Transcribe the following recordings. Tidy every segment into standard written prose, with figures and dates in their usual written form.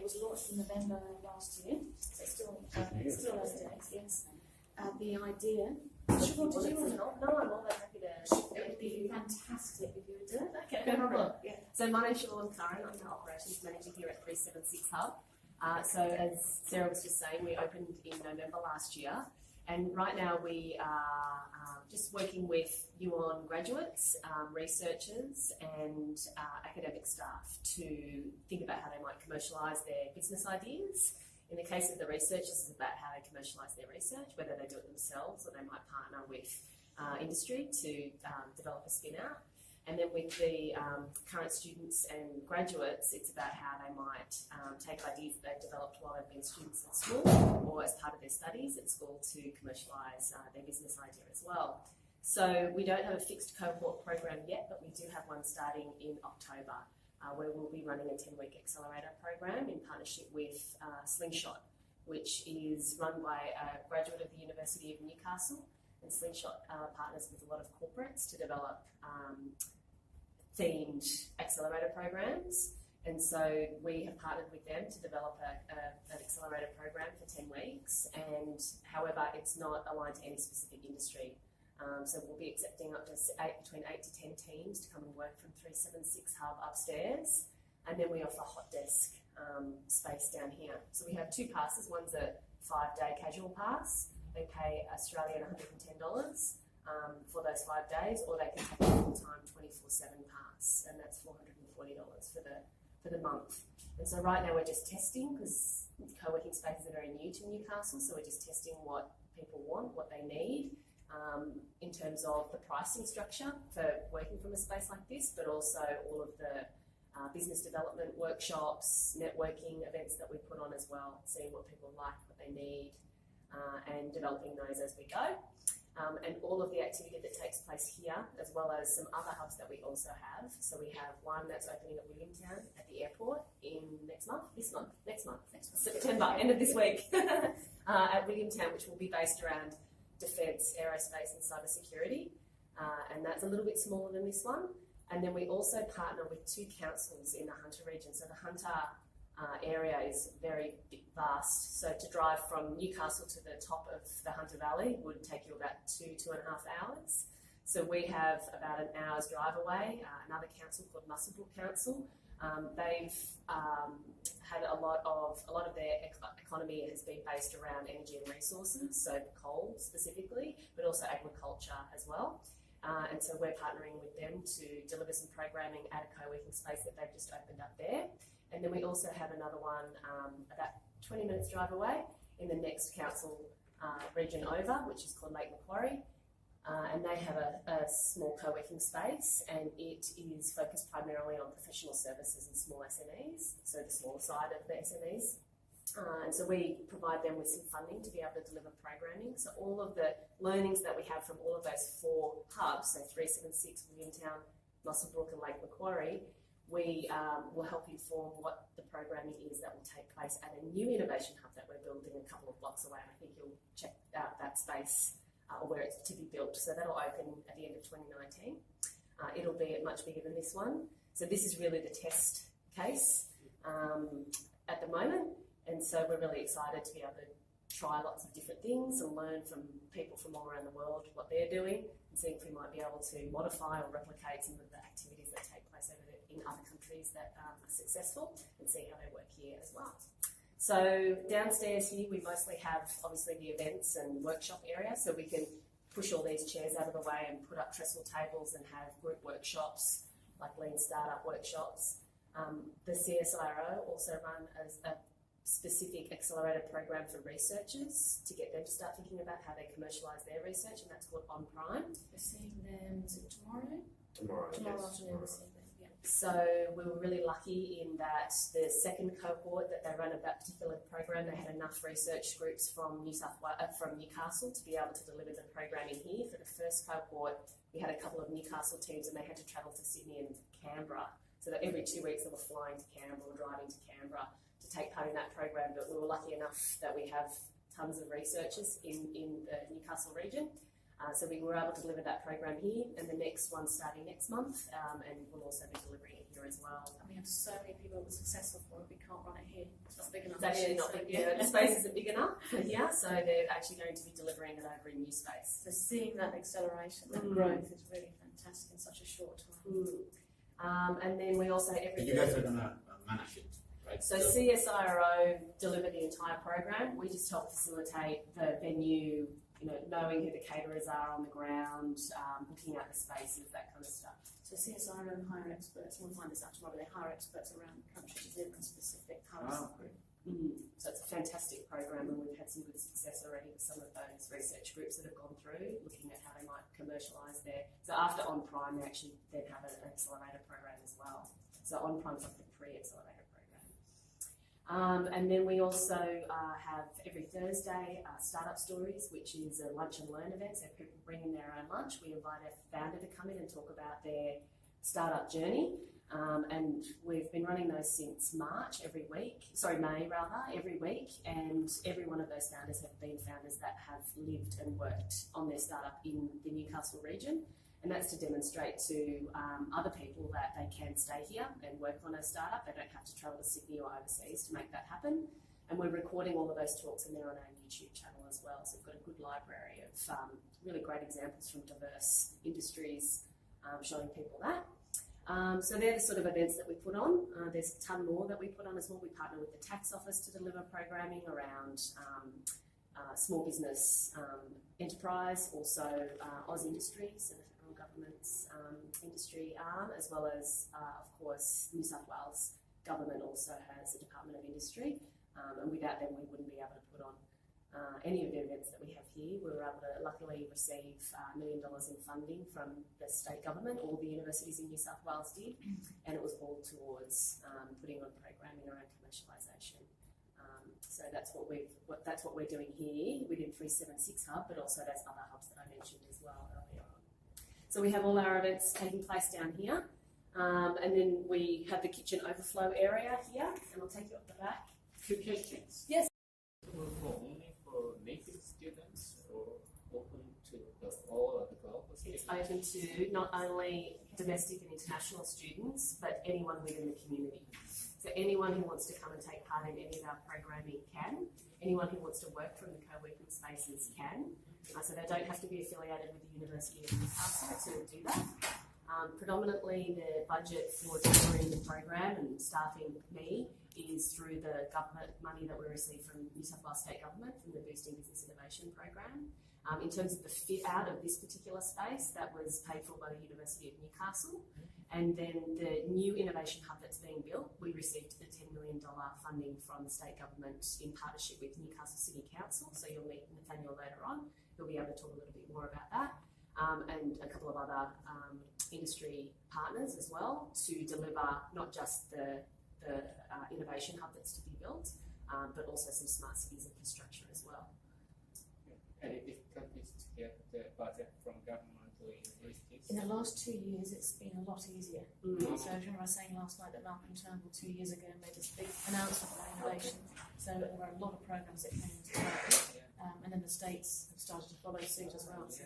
was launched in November last year, so it's still early days, yes. The idea... Did you want to know? No, I'm more than happy to... It would be fantastic if you would do it. Okay, no problem. Yeah. So my name's Siobhan Curran, I'm the Operations Manager here at 376 Hub. So as Sarah was just saying, we opened in November last year, and right now we are just working with UON graduates, researchers and academic staff to think about how they might commercialise their business ideas. In the case of the researchers, it's about how they commercialise their research, whether they do it themselves or they might partner with industry to develop a spin-out. And then with the current students and graduates, it's about how they might take ideas that they've developed while they've been students at school or as part of their studies at school to commercialise their business idea as well. So we don't have a fixed cohort program yet, but we do have one starting in October, where we'll be running a 10-week accelerator program in partnership with Slingshot, which is run by a graduate of the University of Newcastle. And Slingshot partners with a lot of corporates to develop themed accelerator programs. And so we have partnered with them to develop an accelerator program for 10 weeks. And however, it's not aligned to any specific industry. So we'll be accepting up to between 8 to 10 teams to come and work from 376 Hub upstairs. And then we offer hot desk space down here. So we have two passes. One's a 5-day casual pass. They pay Australian $110 for those 5 days, or they can take a full-time 24/7 pass, and that's $440 for the month. And so right now we're just testing, because co-working spaces are very new to Newcastle, so we're just testing what people want, what they need, in terms of the pricing structure for working from a space like this, but also all of the business development workshops, networking events that we put on as well, seeing what people like, what they need, and developing those as we go. And all of the activity that takes place here, as well as some other hubs that we also have. So we have one that's opening at Williamtown at the airport next month, September, end of this week, at Williamtown, which will be based around defence, aerospace and cybersecurity. And that's a little bit smaller than this one. And then we also partner with 2 councils in the Hunter region. So the Hunter area is very vast, so to drive from Newcastle to the top of the Hunter Valley would take you about 2.5 hours. So we have about an hour's drive away another council called Muswellbrook Council. They've had a lot of their economy has been based around energy and resources, so coal specifically, but also agriculture as well. And so we're partnering with them to deliver some programming at a co-working space that they've just opened up there. And then we also have another one about 20 minutes drive away in the next council region over, which is called Lake Macquarie. And they have a small co-working space, and it is focused primarily on professional services and small SMEs, so the smaller side of the SMEs. And so we provide them with some funding to be able to deliver programming. So all of the learnings that we have from all of those 4 hubs, so 376, Williamtown, Muswellbrook and Lake Macquarie, we will help inform what the programming is that will take place at a new innovation hub that we're building a couple of blocks away. And I think you'll check out that space or where it's to be built. So that'll open at the end of 2019. It'll be much bigger than this one. So this is really the test case at the moment. And so we're really excited to be able to try lots of different things and learn from people from all around the world what they're doing, and see if we might be able to modify or replicate some of the activities that take place over there in other countries that are successful, and see how they work here as well. So downstairs here we mostly have obviously the events and workshop area, so we can push all these chairs out of the way and put up trestle tables and have group workshops like lean startup workshops. The CSIRO also run as a specific accelerator program for researchers to get them to start thinking about how they commercialise their research, and that's called On Prime. We're seeing them, is it tomorrow? Tomorrow Afternoon, we're seeing them. So we were really lucky in that the second cohort that they run of that particular program, they had enough research groups from Newcastle to be able to deliver the programming here. For the first cohort, we had a couple of Newcastle teams and they had to travel to Sydney and Canberra. So that every 2 weeks they were flying to Canberra or driving to Canberra to take part in that program. But we were lucky enough that we have tons of researchers in the Newcastle region. So we were able to deliver that program here, and the next one starting next month, and we'll also be delivering it here as well. And we have so many people that are successful for it, we can't run it here. It's not big enough. It's actually not big, the space isn't big enough for here, so they're actually going to be delivering it over in new space. So seeing that acceleration, that growth is really fantastic in such a short time. And then we also And you guys are going to manage it, right? So CSIRO deliver the entire program. We just help facilitate the venue, knowing who the caterers are on the ground, booking out the spaces, that kind of stuff. So CSIRO and hire experts, and we'll find this out tomorrow, they hire experts around the country to deliver specific tasks. So it's a fantastic program, and we've had some good success already with some of those research groups that have gone through, looking at how they might commercialise their. So after On Prime, they actually then have an accelerator program as well. So On Prime's like the pre-accelerator program. And then we also have every Thursday Startup Stories, which is a lunch and learn event. So people bring in their own lunch. We invite a founder to come in and talk about their startup journey. And we've been running those since May every week, and every one of those founders have been founders that have lived and worked on their startup in the Newcastle region, and that's to demonstrate to other people that they can stay here and work on a startup. They don't have to travel to Sydney or overseas to make that happen, and we're recording all of those talks, and they're on our YouTube channel as well, so we've got a good library of really great examples from diverse industries showing people that. So they're the sort of events that we put on. There's a ton more that we put on as well. We partner with the tax office to deliver programming around small business enterprise, also Oz Industries, so the federal government's industry arm, as well as, of course, New South Wales government also has a Department of Industry, and without them we wouldn't be able to put on any of the events that we have here. We were able to luckily receive $1 million in funding from the state government. All the universities in New South Wales did, and it was all towards putting on programming around commercialisation. So that's what we're doing here within 376 Hub, but also those other hubs that I mentioned as well earlier on. So we have all our events taking place down here, and then we have the kitchen overflow area here, and I'll take you up the back. Two questions. Yes. Only for native students or open to all of the global students? It's open to not only domestic and international students, but anyone within the community. So anyone who wants to come and take part in any of our programming can. Anyone who wants to work from the co-working spaces can. So they don't have to be affiliated with the University of Newcastle to do that. Predominantly the budget for delivering the program and staffing me is through the government money that we receive from New South Wales State Government from the Boosting Business Innovation Program. In terms of the fit out of this particular space, that was paid for by the University of Newcastle. And then the new innovation hub that's being built, we received the $10 million funding from the state government in partnership with Newcastle City Council. So you'll meet Nathaniel later on. He'll be able to talk a little bit more about that. And a couple of other industry partners as well to deliver not just the innovation hub that's to be built, but also some smart cities infrastructure as well. Any difficulties to get the budget from government to universities? In the last 2 years, it's been a lot easier. So I remember I was saying last night that Malcolm Turnbull 2 years ago made this big announcement about innovation. So there were a lot of programs that came into play, and then the states have started to follow suit as well. So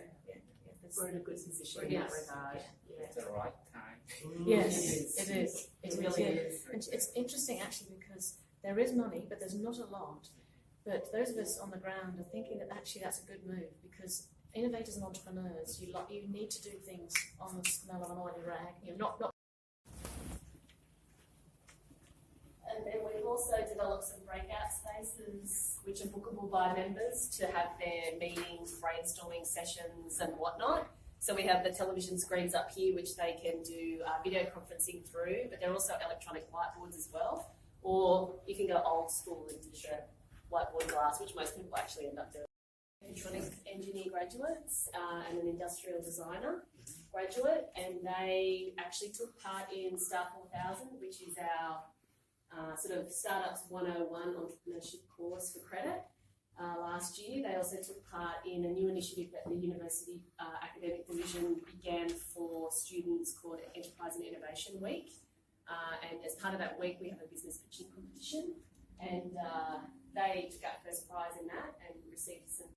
we're in a good position in that regard. It's the right time. Yes, it is. It really is. And it's interesting actually because there is money, but there's not a lot. But those of us on the ground are thinking that actually that's a good move because innovators and entrepreneurs, you need to do things on the smell of an oily rag. Not. And then we've also developed some breakout spaces which are bookable by members to have their meetings, brainstorming sessions and whatnot. So we have the television screens up here which they can do video conferencing through, but they're also electronic whiteboards as well. Or you can go old school and do the whiteboard glass, which most people actually end up doing. Electronic engineer graduates and an industrial designer graduate, and they actually took part in Star 4000, which is our sort of Startups 101 entrepreneurship course for credit. Last year, they also took part in a new initiative that the University Academic Division began for students called Enterprise and Innovation Week. And as part of that week, we have a business pitching competition, and they took out first prize in